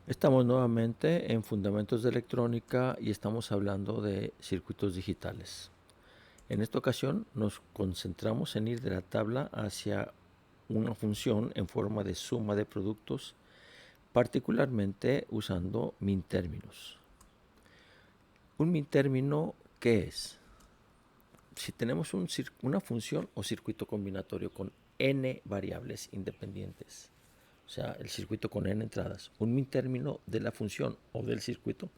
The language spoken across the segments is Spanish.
Estamos nuevamente en Fundamentos de Electrónica y estamos hablando de circuitos digitales. En esta ocasión nos concentramos en ir de la tabla hacia una función en forma de suma de productos, particularmente usando min-términos. ¿Un min-término qué es? Si tenemos una función o circuito combinatorio con n variables independientes, o sea, el circuito con n entradas, un min-término de la función o del circuito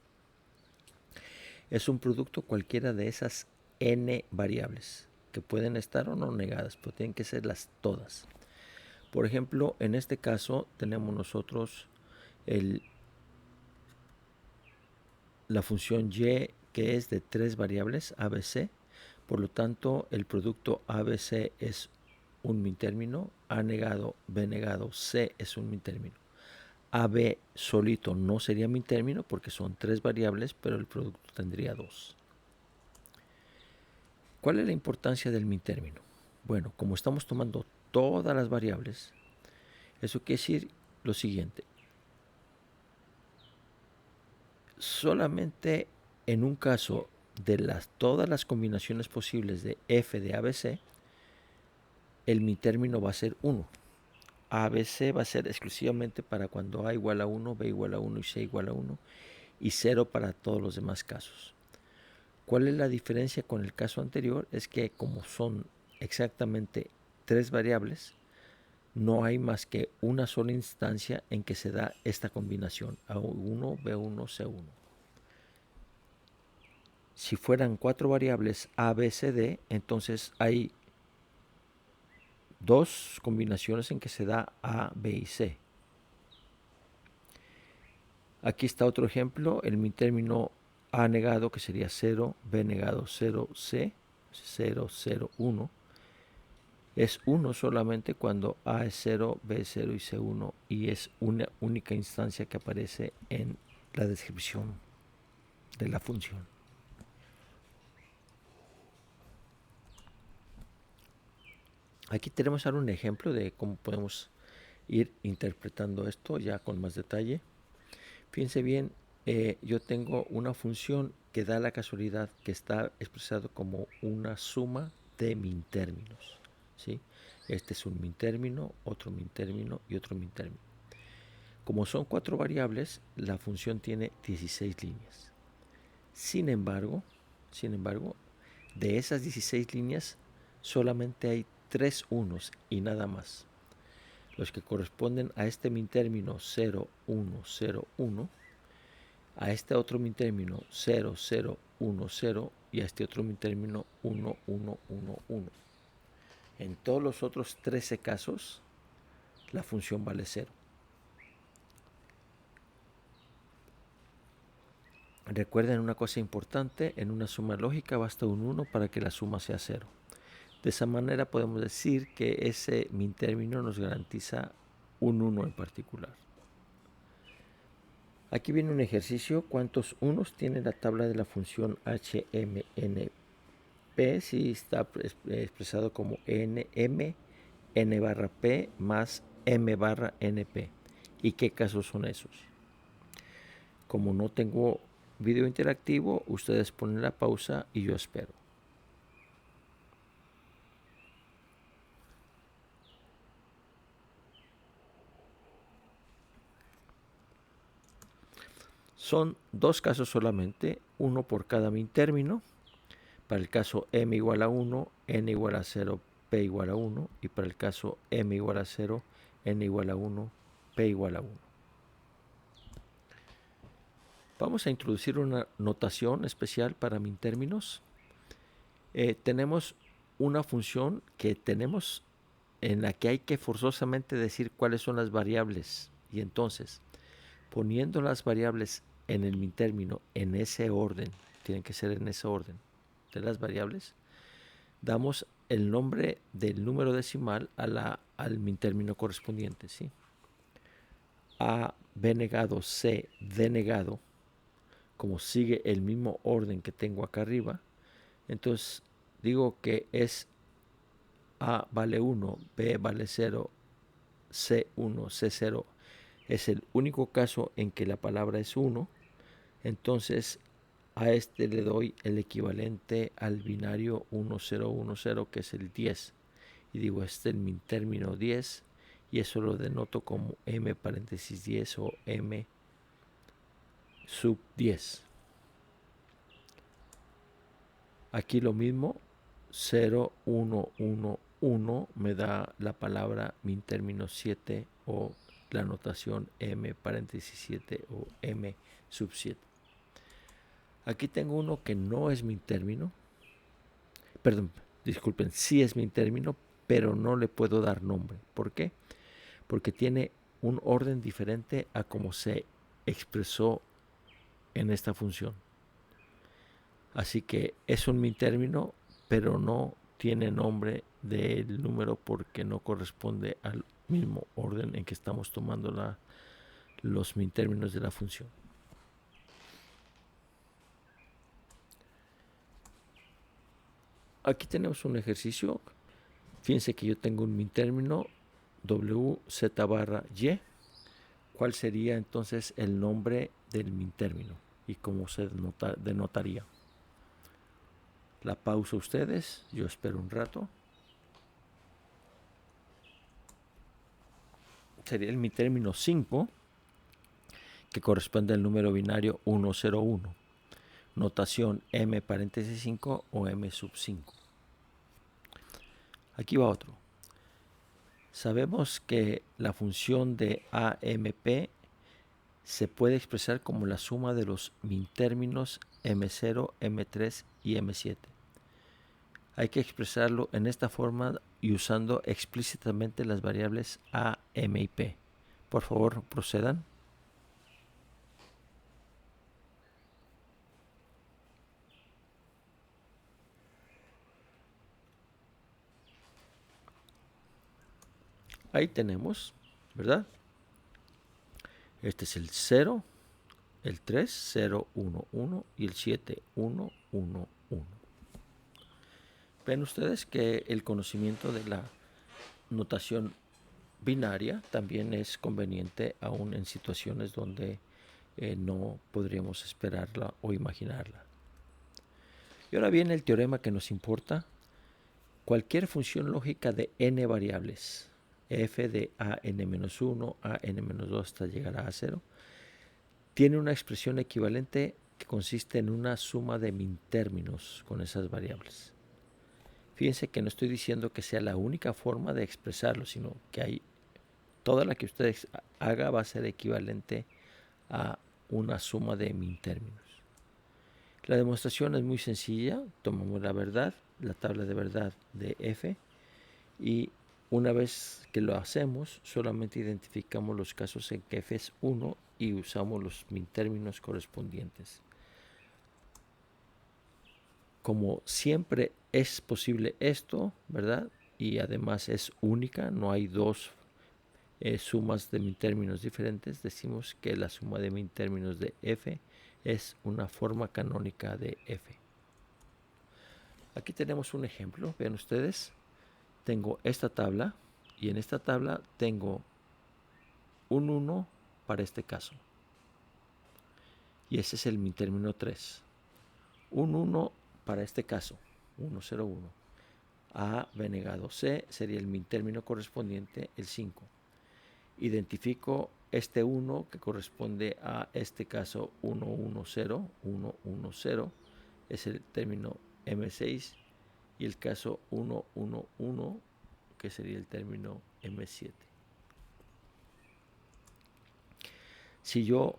es un producto cualquiera de esas n variables, que pueden estar o no negadas, pero tienen que ser las todas. Por ejemplo, en este caso tenemos nosotros la función y, que es de tres variables, ABC. Por lo tanto, el producto ABC es un min-término, A negado, B negado, C es un min-término. AB solito no sería min-término porque son tres variables, pero el producto tendría dos. ¿Cuál es la importancia del min-término? Bueno, como estamos tomando todas las variables, eso quiere decir lo siguiente. Solamente en un caso de todas las combinaciones posibles de f de ABC, el min-término va a ser 1. ABC va a ser exclusivamente para cuando A igual a 1, B igual a 1 y C igual a 1, y 0 para todos los demás casos. ¿Cuál es la diferencia con el caso anterior? Es que como son exactamente tres variables, no hay más que una sola instancia en que se da esta combinación, A1, B1, C1. Si fueran cuatro variables A, B, C, D, entonces hay dos combinaciones en que se da A, B y C. Aquí está otro ejemplo, el min-término A negado, que sería 0, B negado 0, C, 0, 0, 1. Es 1 solamente cuando A es 0, B es 0 y C 1, y es una única instancia que aparece en la descripción de la función. Aquí tenemos ahora un ejemplo de cómo podemos ir interpretando esto ya con más detalle. Fíjense bien, yo tengo una función que da la casualidad que está expresado como una suma de min-términos, ¿sí? Este es un min-término, otro min-término y otro min-término. Como son cuatro variables, la función tiene 16 líneas. Sin embargo, de esas 16 líneas solamente hay 3 unos y nada más. Los que corresponden a este min-término 0, 1, 0, 1, a este otro min-término 0, 0, 1, 0 y a este otro min-término 1, 1, 1, 1. En todos los otros 13 casos, la función vale 0. Recuerden una cosa importante, en una suma lógica basta un 1 para que la suma sea 0. De esa manera podemos decir que ese min-término nos garantiza un 1 en particular. Aquí viene un ejercicio, ¿cuántos unos tiene la tabla de la función HMNP? Si está expresado como NM, N barra P más M barra NP. ¿Y qué casos son esos? Como no tengo video interactivo, ustedes ponen la pausa y yo espero. Son dos casos solamente, uno por cada min-término. Para el caso m igual a 1, n igual a 0, p igual a 1. Y para el caso m igual a 0, n igual a 1, p igual a 1. Vamos a introducir una notación especial para min-términos. Tenemos una función que tenemos en la que hay que forzosamente decir cuáles son las variables. Y entonces, poniendo las variables en el min-término en ese orden, tienen que ser en ese orden de las variables, damos el nombre del número decimal al min-término correspondiente, ¿sí? A, B negado, C, D negado, como sigue el mismo orden que tengo acá arriba, entonces digo que es A vale 1, B vale 0, C1, C0 Es el único caso en que la palabra es 1. Entonces a este le doy el equivalente al binario 1010, que es el 10. Y digo, este es el min término 10, y eso lo denoto como m paréntesis 10 o m sub 10. Aquí lo mismo, 0, 1, 1, 1 me da la palabra min término 7 o la notación m paréntesis 7 o m sub 7. Aquí tengo uno que no es min término, perdón, disculpen, sí es min término, pero no le puedo dar nombre. ¿Por qué? Porque tiene un orden diferente a como se expresó en esta función. Así que es un min término, pero no tiene nombre del número porque no corresponde al mismo orden en que estamos tomando los min términos de la función. Aquí tenemos un ejercicio. Fíjense que yo tengo un min término wz barra y. ¿Cuál sería entonces el nombre del min término y cómo se denotaría? La pausa ustedes, yo espero un rato. Sería el min término 5, que corresponde al número binario 101. Notación m paréntesis 5 o m sub 5. Aquí va otro. Sabemos que la función de AMP se puede expresar como la suma de los min términos m0, m3 y m7. Hay que expresarlo en esta forma y usando explícitamente las variables a, m y p. Por favor, procedan. Ahí tenemos, ¿verdad? Este es el 0, el 3, 0, 1, 1 y el 7, 1, 1, 1. Ven ustedes que el conocimiento de la notación binaria también es conveniente aún en situaciones donde no podríamos esperarla o imaginarla. Y ahora viene el teorema que nos importa. Cualquier función lógica de n variables, f de a n-1, a n-2 hasta llegar a 0, tiene una expresión equivalente que consiste en una suma de min términos con esas variables. Fíjense que no estoy diciendo que sea la única forma de expresarlo, sino que hay toda la que ustedes haga va a ser equivalente a una suma de min términos. La demostración es muy sencilla. Tomamos la verdad, la tabla de verdad de f, y una vez que lo hacemos, solamente identificamos los casos en que f es 1 y usamos los min términos correspondientes. Como siempre es posible esto, ¿verdad? Y además es única, no hay dos sumas de min términos diferentes. Decimos que la suma de min términos de f es una forma canónica de f. Aquí tenemos un ejemplo, vean ustedes. Tengo esta tabla y en esta tabla tengo un 1 para este caso. Y ese es el min término 3. Un 1 para este caso, 101. A, B negado C sería el min término correspondiente, el 5. Identifico este 1 que corresponde a este caso 110, 110 es el término M6, y el caso 111 que sería el término M7. Si yo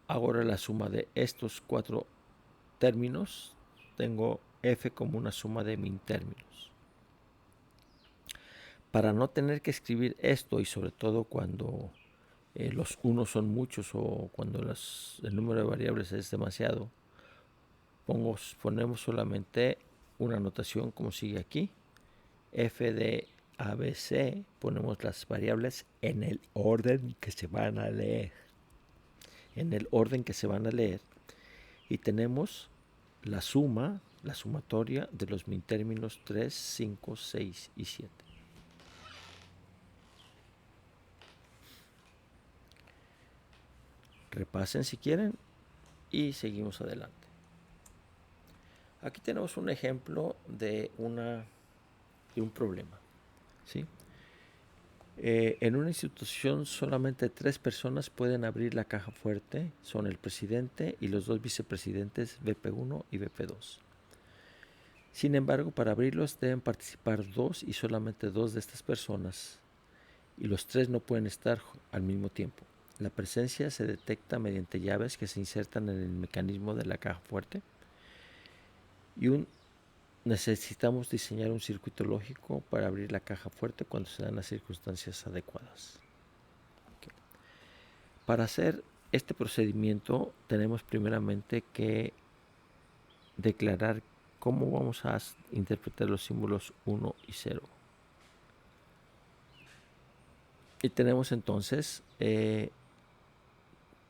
hago ahora la suma de estos cuatro términos, tengo f como una suma de min términos. Para no tener que escribir esto, y sobre todo cuando los unos son muchos o cuando el número de variables es demasiado, ponemos solamente una notación como sigue aquí. F de ABC, ponemos las variables en el orden que se van a leer. En el orden que se van a leer. Y tenemos la suma, la sumatoria de los min términos 3, 5, 6 y 7. Repasen si quieren y seguimos adelante. Aquí tenemos un ejemplo de un problema, ¿sí? En una institución solamente 3 personas pueden abrir la caja fuerte, son el presidente y los 2 vicepresidentes VP1 y VP2. Sin embargo, para abrirlos deben participar 2 y solamente 2 de estas personas, y los 3 no pueden estar al mismo tiempo. La presencia se detecta mediante llaves que se insertan en el mecanismo de la caja fuerte y necesitamos diseñar un circuito lógico para abrir la caja fuerte cuando se dan las circunstancias adecuadas. Okay. Para hacer este procedimiento tenemos primeramente que declarar cómo vamos a interpretar los símbolos 1 y 0. Y tenemos entonces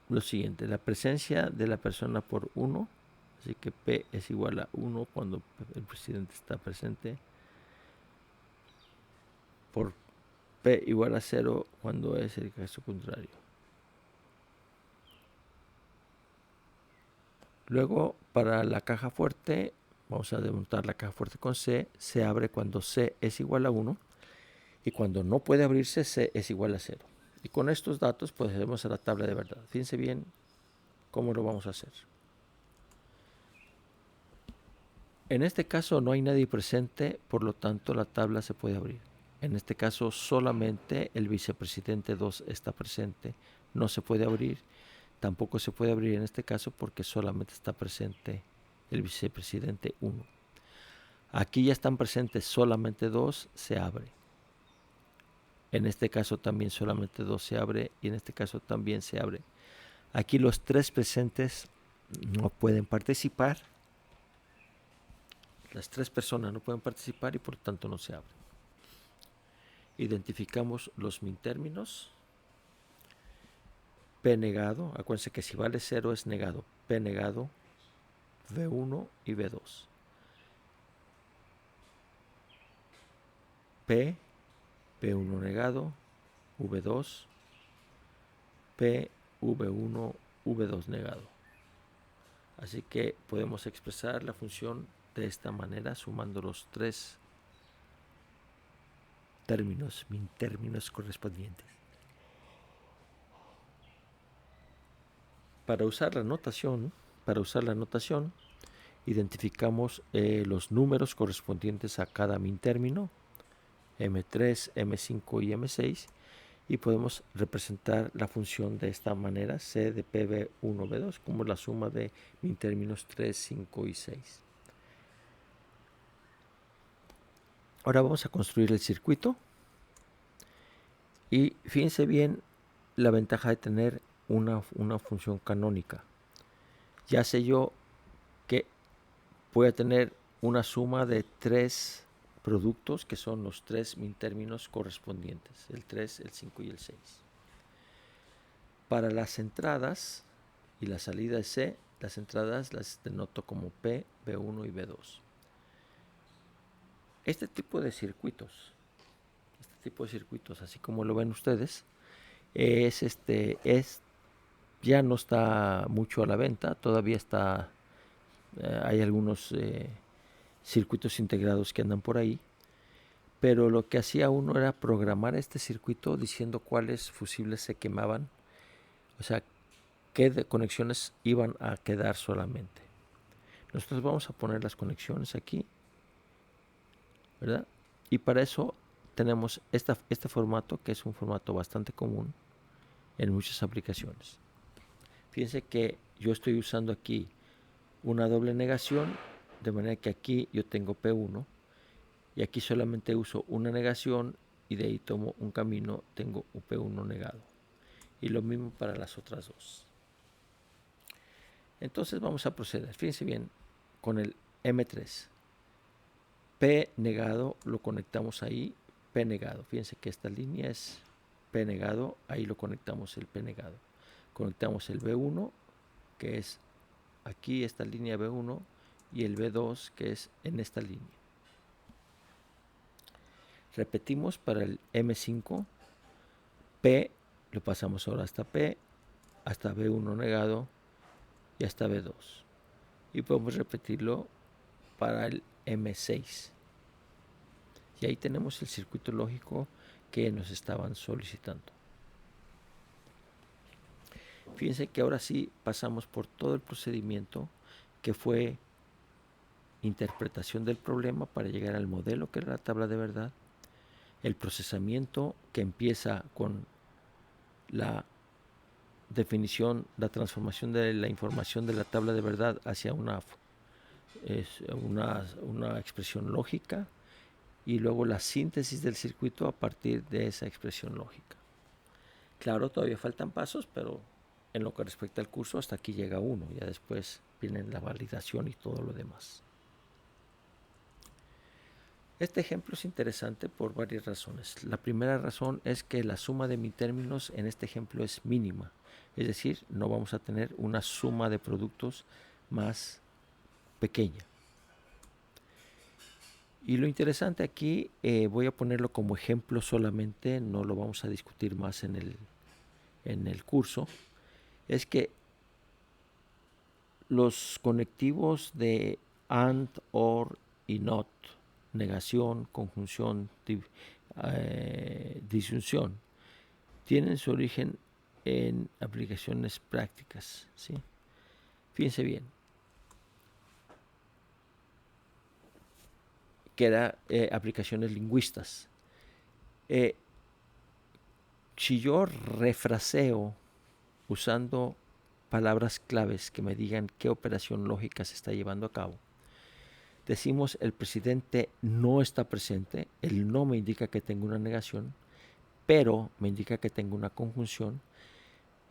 lo siguiente: la presencia de la persona por 1, así que P es igual a 1 cuando el presidente está presente, por P igual a 0 cuando es el caso contrario. Luego, para la caja fuerte, vamos a desmontar la caja fuerte con C. Se abre cuando C es igual a 1 y cuando no puede abrirse, C es igual a 0. Y con estos datos procedemos a la tabla de verdad. Fíjense bien cómo lo vamos a hacer. En este caso no hay nadie presente, por lo tanto la tabla se puede abrir. En este caso solamente el vicepresidente 2 está presente, no se puede abrir. Tampoco se puede abrir en este caso porque solamente está presente el vicepresidente 1. Aquí ya están presentes solamente 2, se abre. En este caso también solamente 2 se abre y en este caso también se abre. Aquí los 3 presentes no pueden participar. Las 3 personas no pueden participar y por lo tanto no se abre. Identificamos los mintérminos. P negado, acuérdense que si vale 0 es negado. P negado, V1 y V2. P, P1 negado, V2, P, V1, V2 negado. Así que podemos expresar la función de esta manera sumando los 3 mintérminos correspondientes. Para usar la notación, identificamos los números correspondientes a cada mintérmino, M3, M5 y M6, y podemos representar la función de esta manera: C de PV1, V2, como la suma de mintérminos 3, 5 y 6. Ahora vamos a construir el circuito. Y fíjense bien la ventaja de tener una función canónica. Ya sé yo que voy a tener una suma de 3 productos que son los 3 mintérminos correspondientes, el 3, el 5 y el 6. Para las entradas y la salida de C, las entradas las denoto como P, B1 y B2. Este tipo de circuitos, así como lo ven ustedes, ya no está mucho a la venta, todavía hay algunos circuitos integrados que andan por ahí, pero lo que hacía uno era programar este circuito diciendo cuáles fusibles se quemaban, o sea, qué conexiones iban a quedar solamente. Nosotros vamos a poner las conexiones aquí, ¿verdad? Y para eso tenemos este formato, que es un formato bastante común en muchas aplicaciones. Fíjense que yo estoy usando aquí una doble negación, de manera que aquí yo tengo P1 y aquí solamente uso una negación y de ahí tomo un camino, tengo un P1 negado. Y lo mismo para las otras dos. Entonces vamos a proceder. Fíjense bien con el M3. P negado lo conectamos ahí, P negado. Fíjense que esta línea es P negado, ahí lo conectamos el P negado. Conectamos el B1, que es aquí esta línea B1, y el B2, que es en esta línea. Repetimos para el M5, P lo pasamos ahora hasta P, hasta B1 negado y hasta B2. Y podemos repetirlo para el M6. Y ahí tenemos el circuito lógico que nos estaban solicitando. Fíjense que ahora sí pasamos por todo el procedimiento que fue interpretación del problema para llegar al modelo que era la tabla de verdad, el procesamiento que empieza con la definición, la transformación de la información de la tabla de verdad hacia una expresión lógica, y luego la síntesis del circuito a partir de esa expresión lógica. Claro, todavía faltan pasos, pero en lo que respecta al curso hasta aquí llega uno, ya después viene la validación y todo lo demás. Este ejemplo es interesante por varias razones. La primera razón es que la suma de mitérminos en este ejemplo es mínima, es decir, no vamos a tener una suma de productos más pequeña. Y lo interesante aquí, voy a ponerlo como ejemplo solamente, no lo vamos a discutir más en el curso, es que los conectivos de AND, OR y NOT, negación, conjunción, disyunción, tienen su origen en aplicaciones prácticas, ¿sí? Fíjense bien, que eran aplicaciones lingüistas. Si yo refraseo usando palabras claves que me digan qué operación lógica se está llevando a cabo, decimos el presidente no está presente, el no me indica que tengo una negación, pero me indica que tengo una conjunción,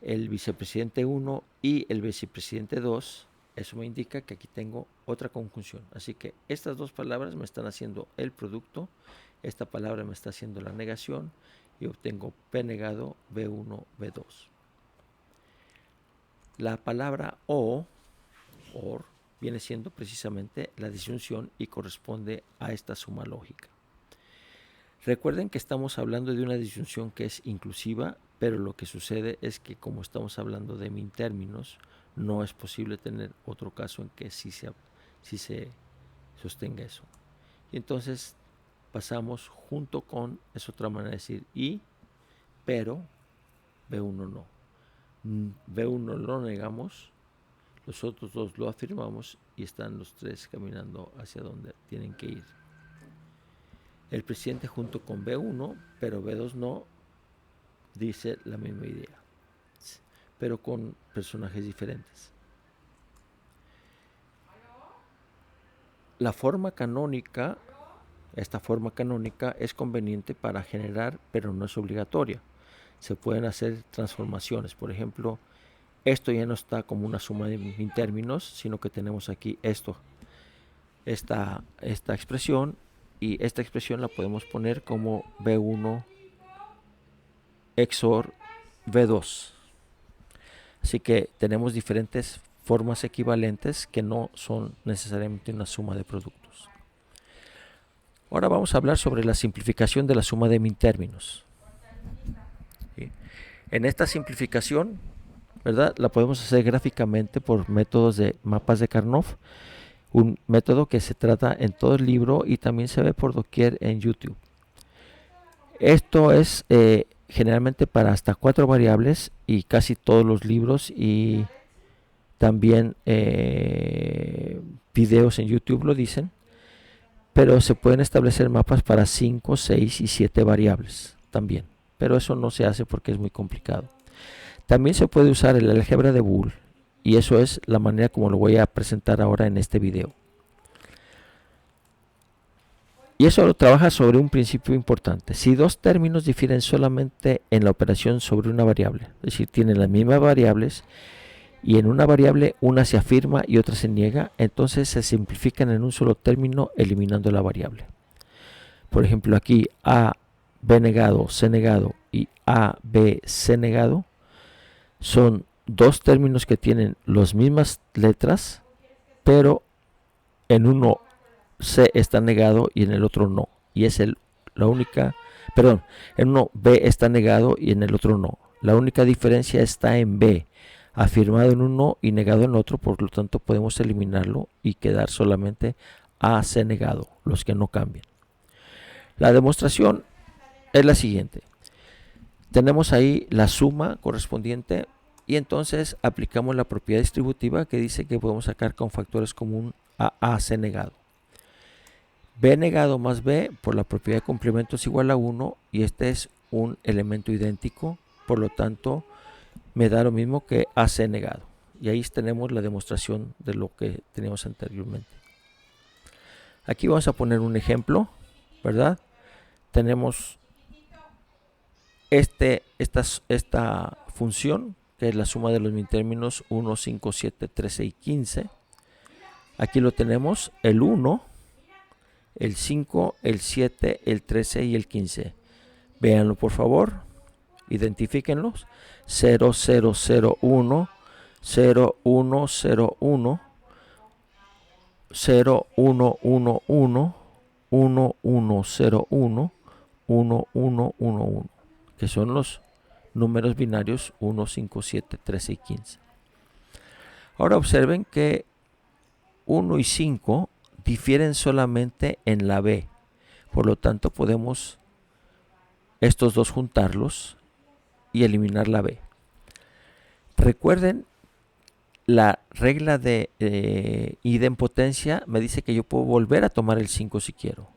el vicepresidente 1 y el vicepresidente 2, eso me indica que aquí tengo otra conjunción. Así que estas dos palabras me están haciendo el producto, esta palabra me está haciendo la negación y obtengo P negado, B1, B2. La palabra O, OR, viene siendo precisamente la disyunción y corresponde a esta suma lógica. Recuerden que estamos hablando de una disyunción que es inclusiva, pero lo que sucede es que como estamos hablando de mitérminos, no es posible tener otro caso en que sí se sostenga eso. Y entonces pasamos junto con, es otra manera de decir y, pero B1 no. B1 lo negamos, los otros dos lo afirmamos y están los tres caminando hacia donde tienen que ir. El presidente junto con B1, pero B2 no, dice la misma idea, pero con personajes diferentes. La forma canónica, esta forma canónica es conveniente para generar, pero no es obligatoria. Se pueden hacer transformaciones, por ejemplo, esto ya no está como una suma de mitérminos, sino que tenemos aquí esta expresión, y esta expresión la podemos poner como B1 XOR B2. Así que tenemos diferentes formas equivalentes que no son necesariamente una suma de productos. Ahora vamos a hablar sobre la simplificación de la suma de mitérminos. ¿Sí? En esta simplificación, ¿verdad?, la podemos hacer gráficamente por métodos de mapas de Karnoff, un método que se trata en todo el libro y también se ve por doquier en YouTube. Esto es generalmente para hasta 4 variables y casi todos los libros y también videos en YouTube lo dicen, pero se pueden establecer mapas para 5, 6 y 7 variables también, pero eso no se hace porque es muy complicado. También se puede usar el álgebra de Boole y eso es la manera como lo voy a presentar ahora en este video. Y eso lo trabaja sobre un principio importante. Si dos términos difieren solamente en la operación sobre una variable, es decir, tienen las mismas variables y en una variable una se afirma y otra se niega, entonces se simplifican en un solo término eliminando la variable. Por ejemplo, aquí A, B negado, C negado y A, B, C negado son dos términos que tienen las mismas letras, pero en uno C está negado y en el otro no. Y es en uno B está negado y en el otro no. La única diferencia está en B. afirmado en uno y negado en otro, por lo tanto podemos eliminarlo y quedar solamente AC negado, los que no cambian. La demostración es la siguiente. Tenemos ahí la suma correspondiente y entonces aplicamos la propiedad distributiva que dice que podemos sacar con factores común a AC negado. B negado más B por la propiedad de complemento es igual a 1 y este es un elemento idéntico, por lo tanto me da lo mismo que AC negado. Y ahí tenemos la demostración de lo que teníamos anteriormente. Aquí vamos a poner un ejemplo, ¿verdad? Tenemos esta función, que es la suma de los mitérminos 1, 5, 7, 13 y 15. Aquí lo tenemos, el 1, el 5, el 7, el 13 y el 15. Véanlo por favor, identifíquenlos. 0, 0, 0, 1, 0, 1, 0, 1, 0, 1, 1, 1, 1, 1, 0, 1, 1, 1, 1, 1, que son los números binarios 1, 5, 7, 13 y 15. Ahora observen que 1 y 5 difieren solamente en la B, por lo tanto podemos estos dos juntarlos y eliminar la B. Recuerden, la regla de idempotencia me dice que yo puedo volver a tomar el 5 si quiero.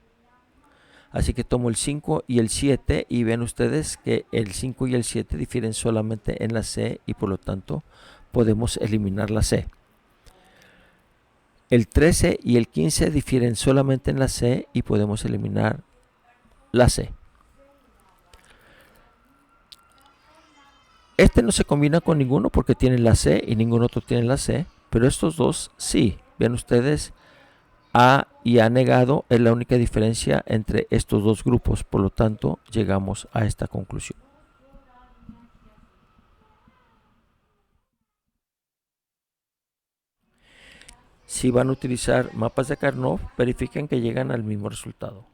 Así que tomo el 5 y el 7 y ven ustedes que el 5 y el 7 difieren solamente en la C y por lo tanto podemos eliminar la C. El 13 y el 15 difieren solamente en la C y podemos eliminar la C. Este no se combina con ninguno porque tiene la C y ningún otro tiene la C, pero estos dos sí. Ven ustedes, A y A negado es la única diferencia entre estos dos grupos, por lo tanto llegamos a esta conclusión. Si van a utilizar mapas de Karnoff, verifiquen que llegan al mismo resultado.